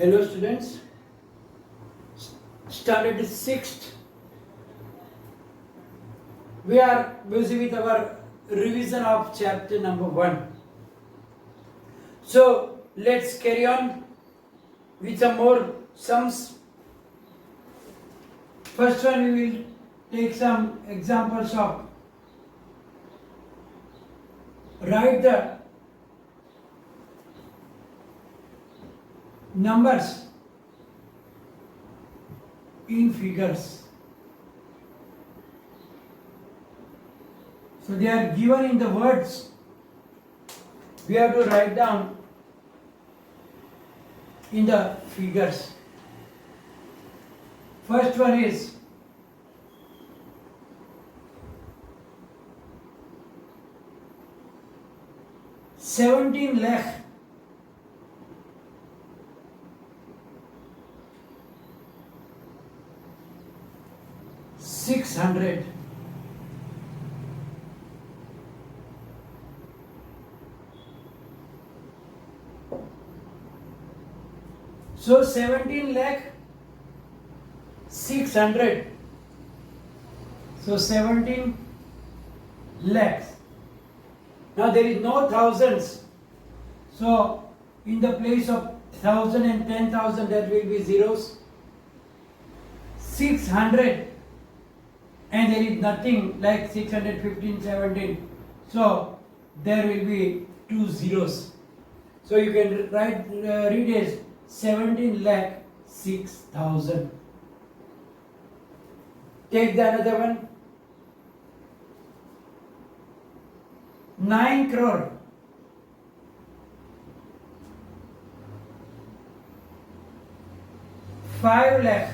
Hello students, standard 6th. We are busy with our revision of chapter number 1. So let's carry on with some more sums. First one, we will take some examples of write the numbers in figures. So they are given in the words. We have to write down in the figures. First one is 17 lakh 600. So 17 lakh 600. So 17 lakhs. Now there is no thousands. So in the place of 1000 and 10,000 there will be zeros. 600 and there is nothing like 615, 17. So there will be 2 zeros. So you can read as 17 lakh 6,000. Take the another one. 9 crore 5 lakh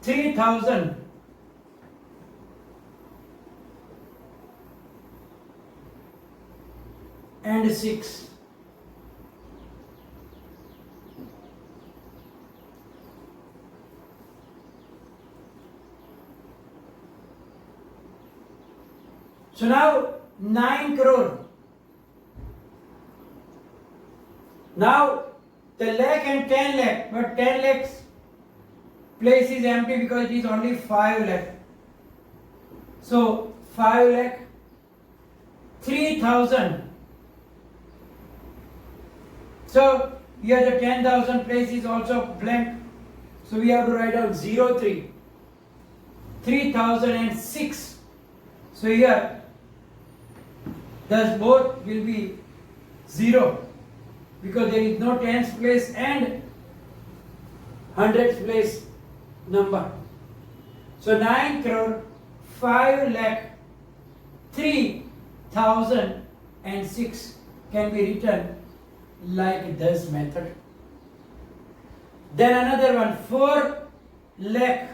3,000 and 6. So now 9 crore. Now the lakh and 10 lakh, but 10 lakhs place is empty because it is only 5 lakh. So 5 lakh 3,000. So here the 10,000 place is also blank. So we have to write out 03. 3,006. So here thus both will be 0 because there is no tens place and hundreds place number. So 9 crore 5 lakh 3,006 can be written like this method. Then another one 4 lakh.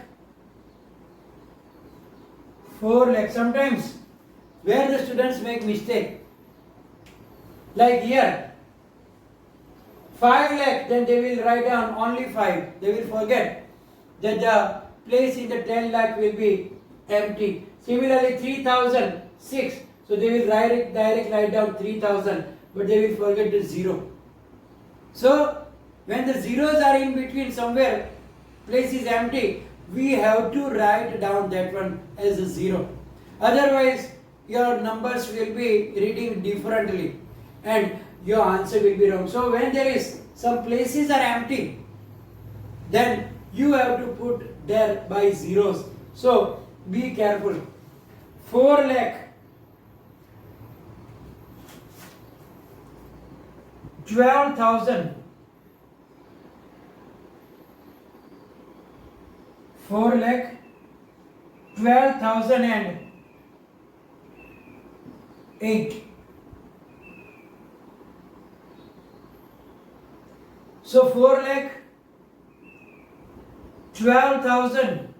Sometimes where the students make mistake, like here 5 lakh, then they will write down only 5. They will forget that the place in the 10 lakh will be empty. Similarly 3,006, so they will write down 3,000, but they will forget the 0. So when the zeros are in between somewhere, place is empty, we have to write down that one as a 0. Otherwise your numbers will be reading differently and your answer will be wrong. So when there is some places are empty, then you have to put there by zeros. So be careful. 4 lakh 12,000. 4 lakh 12,008. So 4 lakh 12,000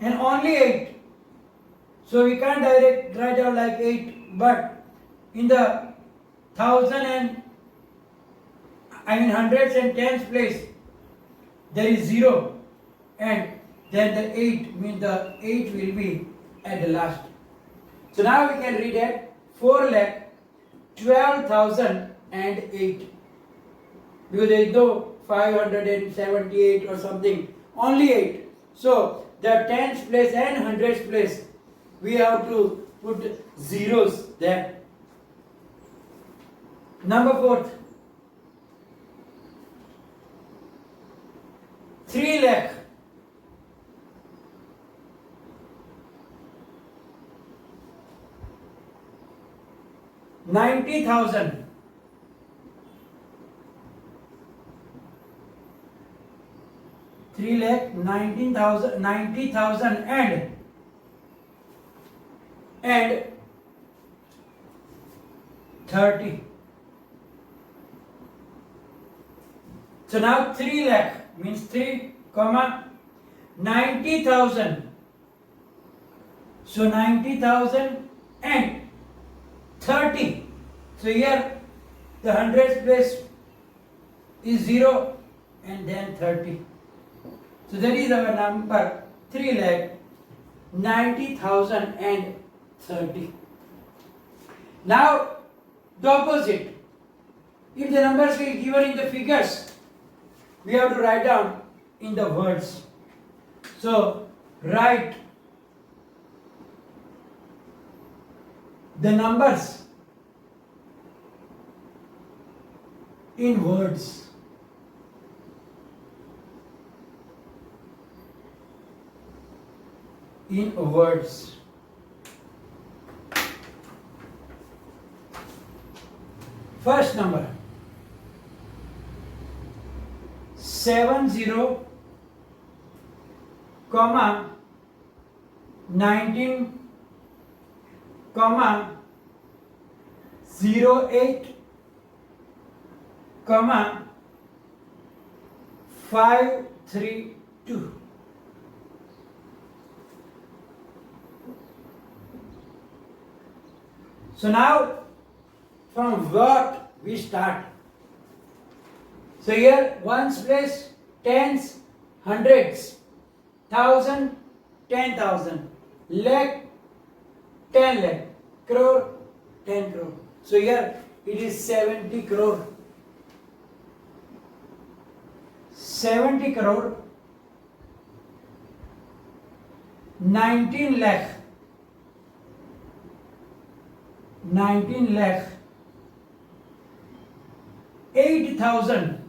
and only 8. So we can't write down like 8, but in the hundreds and tens place there is 0 and then the 8 means the 8 will be at the last. So now we can read it 4,12,008 because there is no 578 or something, only 8. So the tens place and hundreds place we have to put zeros there. Number 4, 3 lakh 90,000 3 lakh 90,000 and 30. So now 3 lakh means 3 comma 90,000. So 90,000 and 30. So here the hundreds place is 0 and then 30. So that is our number 3,90,030. Now the opposite. If the numbers are given in the figures, we have to write down in the words. So write the numbers in words. In words. First number 70, comma 19, comma 08, comma 532. So now from what we start? So here ones place, tens, hundreds, thousand, 10,000, lakh, 10 lakh, crore, 10 crore. So here it is 70 crore. 70 crore, 19 lakh, 19 lakh, 8,000,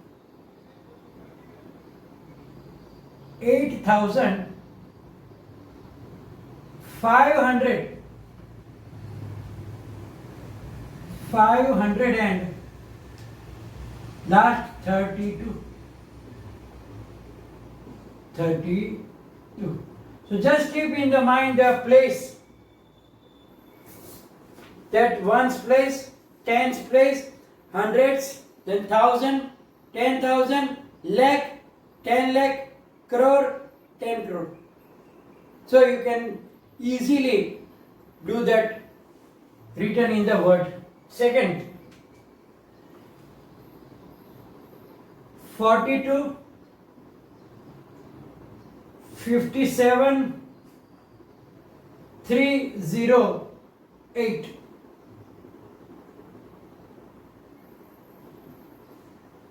500, 500 and last 32. 32. So just keep in the mind the place, that ones place, tens place, hundreds, then thousand, 10,000, lakh, 10 lakh, crore, 10 crore. So you can easily do that written in the word. Second, 42, 57, 308.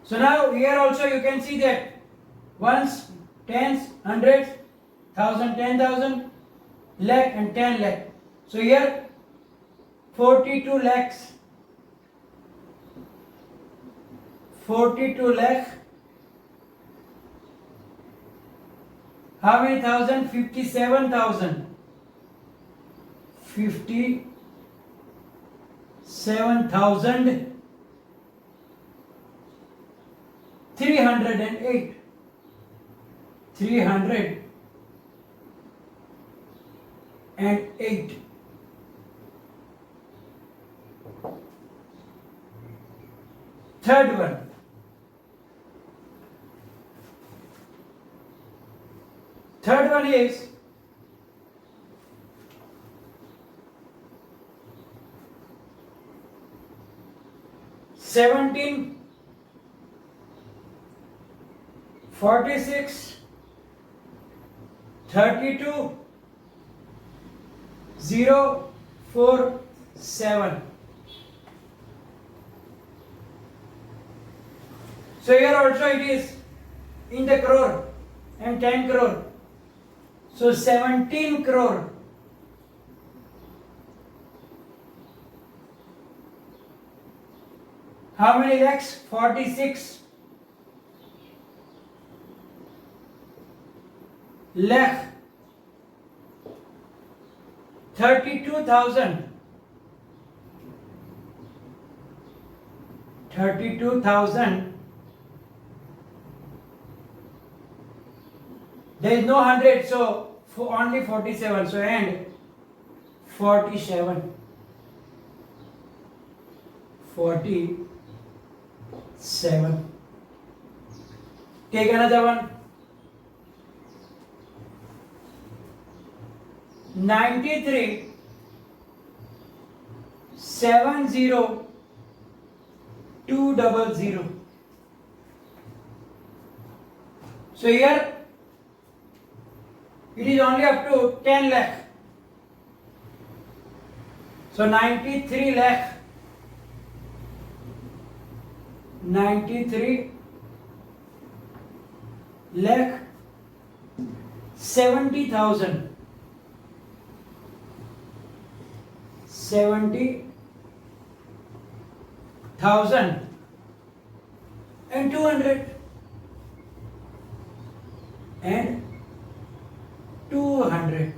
So now here also you can see that ones, tens, hundreds, thousand, 10,000, lakh and 10 lakh. So here 42 lakhs, 42 lakh. How many thousand? 57,000. 57,000. 308. 308. Third one. Third one is 17, 46, 32, 0, 47. So here also it is in the crore and 10 crore. So 17 crore. How many lakhs? 46 lakh. 32,000. 32,000. There is no 100, so only 47. So and 47. 47. Take another one. 93 70 200. So here it is only up to 10 lakh. So 93 lakh. 93 lakh 70,000. 70,000 and 200 and 200.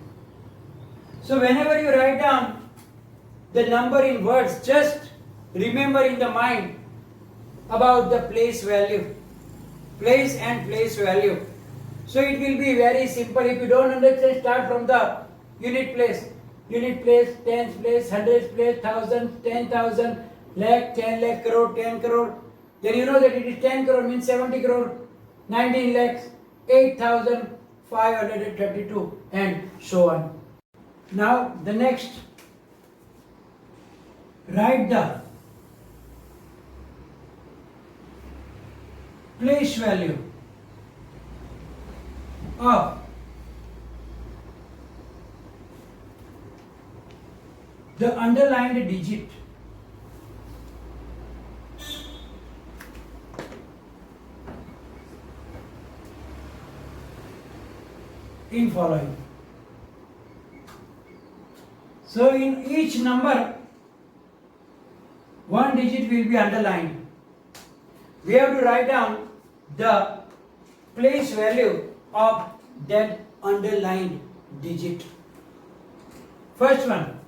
So whenever you write down the number in words, just remember in the mind about the place value, place and place value. So it will be very simple. If you don't understand, start from the unit place. Unit place, tens place, hundreds place, thousands, 10,000, lakh, 10 lakh, crore, 10 crore. Then you know that it is 10 crore means 70 crore, 19 lakhs, 8,532 and so on. Now the next, write the place value of the underlined digit in following. So in each number, one digit will be underlined. We have to write down the place value of that underlined digit. First one,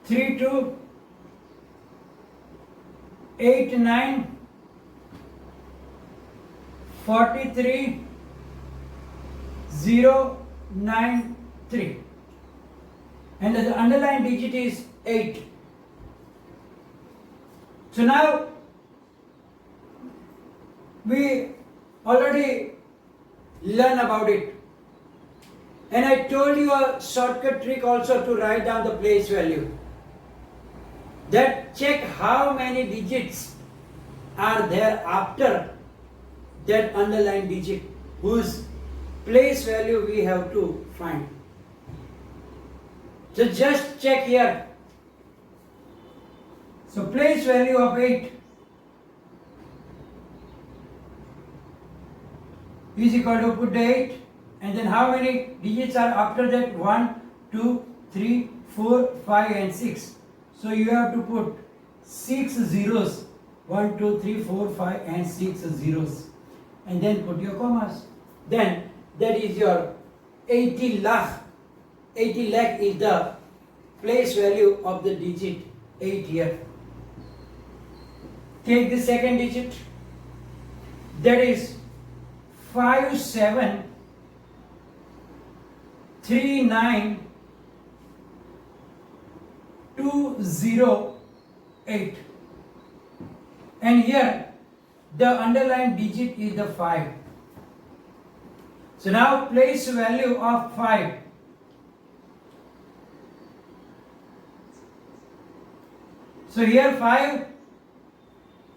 3289 43093 and the underlying digit is 8. So now we already learn about it, and I told you a shortcut trick also to write down the place value. That check how many digits are there after that underlying digit whose place value we have to find. So just check here. So place value of 8 is equal to, put the 8 and then how many digits are after that? 1, 2, 3, 4, 5 and 6. So you have to put 6 zeros. 1, 2, 3, 4, 5 and 6 zeros. And then put your commas. Then that is your 80 lakh. 80 lakh is the place value of the digit 8 here. Take the second digit. That is 5739208. And here the underlying digit is the 5. So now place value of 5. So here 5,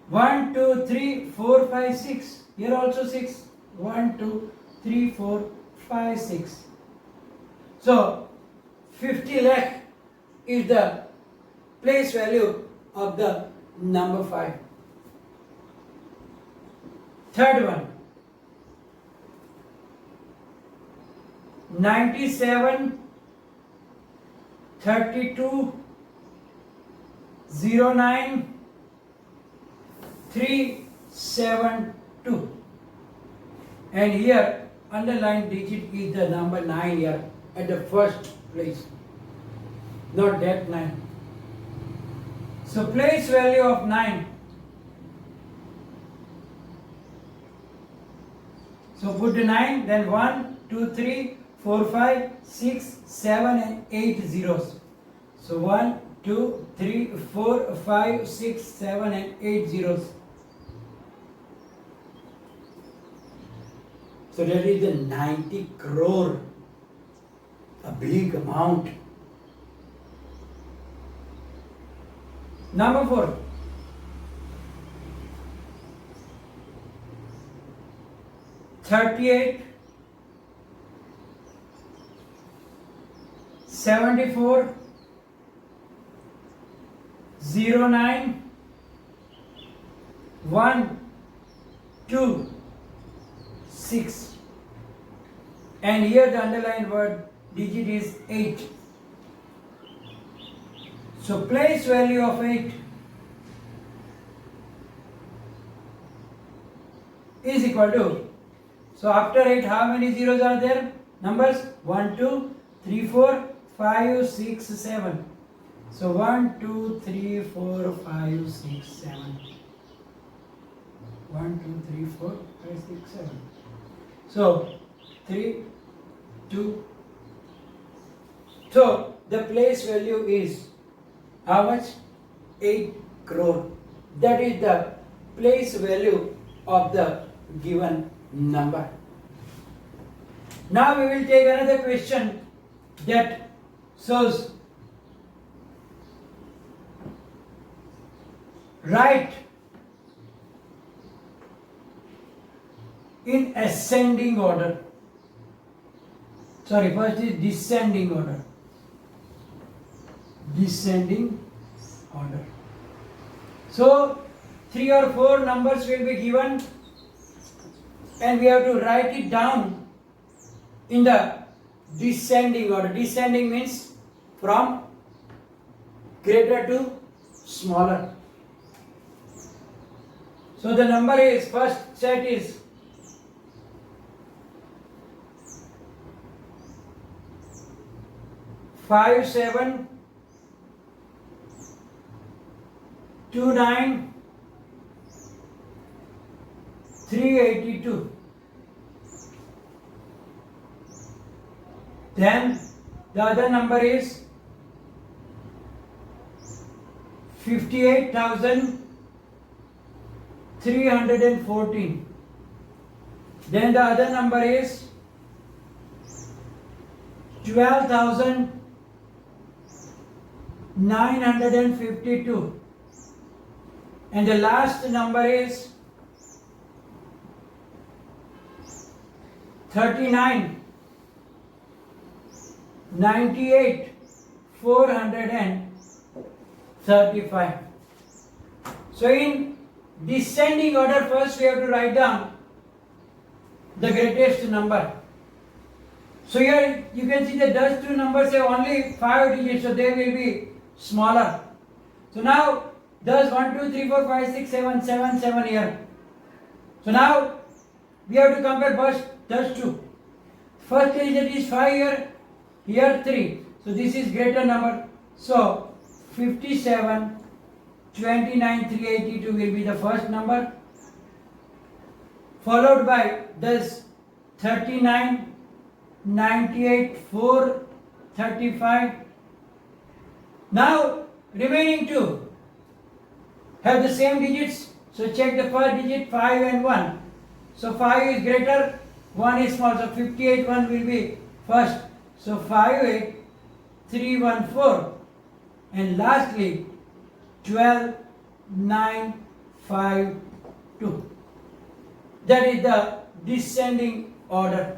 1, 2, 3, 4, 5, 6. Here also 6. 1, 2, 3, 4, 5, 6. So 50 lakh is the place value of the number 5. Third one, 97 32 09 372, and here underlined digit is the number 9 here at the first place, not that 9. So place value of 9. So put the 9, then 1, 2, 3, 4, 5, 6, 7 and 8 zeros. So 1, 2, 3, 4, 5, 6, 7 and 8 zeros. So that is the 90 crore, a big amount. Number 4. $38 $74 09 1 2 6, and here the underlined word digit is 8. So place value of 8 is equal to, so after 8 how many zeros are there? Numbers 1, 2, 3, 4, 5, 6, 7. So 1, 2, 3, 4, 5, 6, 7. 1, 2, 3, 4, 5, 6, 7. So 3, 2. So the place value is how much? 8 crore. That is the place value of the given number. Now we will take another question that shows write in ascending order. Sorry, first is descending order. Descending order. So 3 or 4 numbers will be given and we have to write it down in the descending order. Descending means from greater to smaller. So the number is, first set is 5, 7, 2, 9, 382. Then the other number is 58,314. Then the other number is 12,952. And the last number is 39, 98, 435. So in descending order, first we have to write down the greatest number. So here you can see that those two numbers have only 5 digits, so they will be smaller. So now thus 1, 2, 3, 4, 5, 6, 7, 7, 7 here. So now we have to compare first those two. First digit is 5 here, here 3. So this is greater number. So 57, 29, 382 will be the first number. Followed by this 39, 98, 435. Now remaining two have the same digits. So check the first digit 5 and 1. So 5 is greater, 1 is small. So 58, 1 will be first. So 58, 3, 1, 4. And lastly 12, 9, 5, 2. That is the descending order.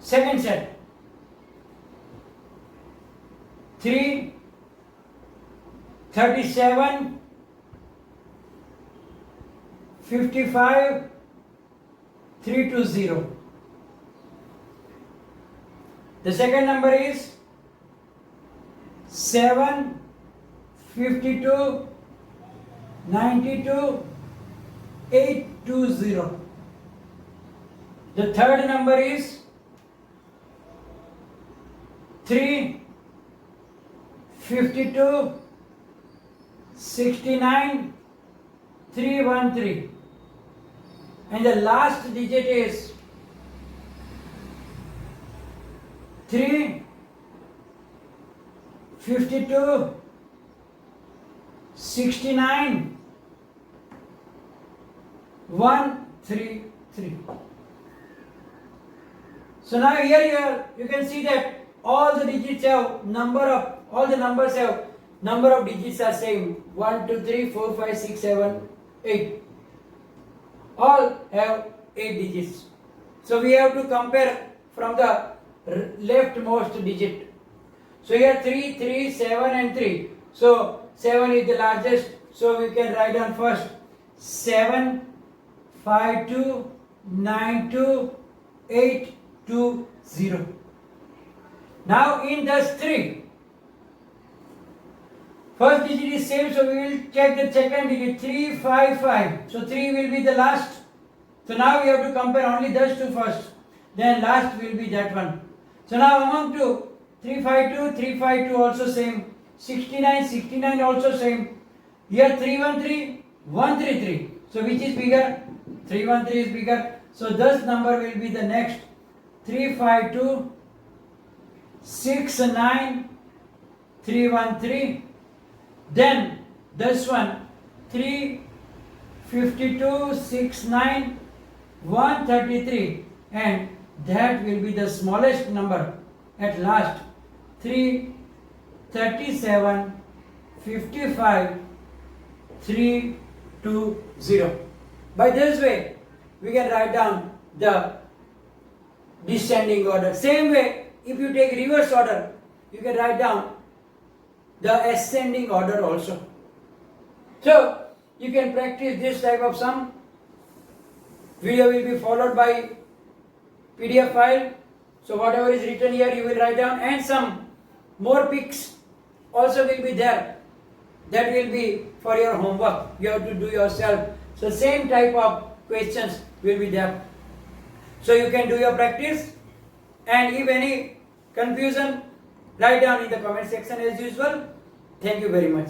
Second set. 3, 37, 55, 320. The second number is 7, 52, 92, 820. The third number is 3, 52, 69, 313. And the last digit is 3, 52, 69, 133. So now here you can see that all the digits have all the numbers have number of digits are same. 1, 2, 3, 4, 5, 6, 7, 8. All have 8 digits. So we have to compare from the leftmost digit. So here 3, 3, 7 and 3. So 7 is the largest. So we can write down first 7, 5, 2, 9, 2, 8, 2, 0. Now in this 3, first digit is same, so we will check the second digit, 3, 5, 5. So 3 will be the last. So now we have to compare only those two first. Then last will be that one. So now among two, 352, 352 also same. 69, 69 also same. Here 313, 133. So which is bigger? 313 is bigger. So this number will be the next. 352, 69, 313. Then this one 352, 69, 133, and that will be the smallest number at last. 337, 55, 320. By this way we can write down the descending order. Same way, if you take reverse order, you can write down the ascending order also. So you can practice this type of sum. Video will be followed by PDF file. So whatever is written here you will write down, and some more pics also will be there. That will be for your homework. You have to do yourself. So same type of questions will be there. So you can do your practice, and if any confusion, write down in the comment section as usual. Thank you very much.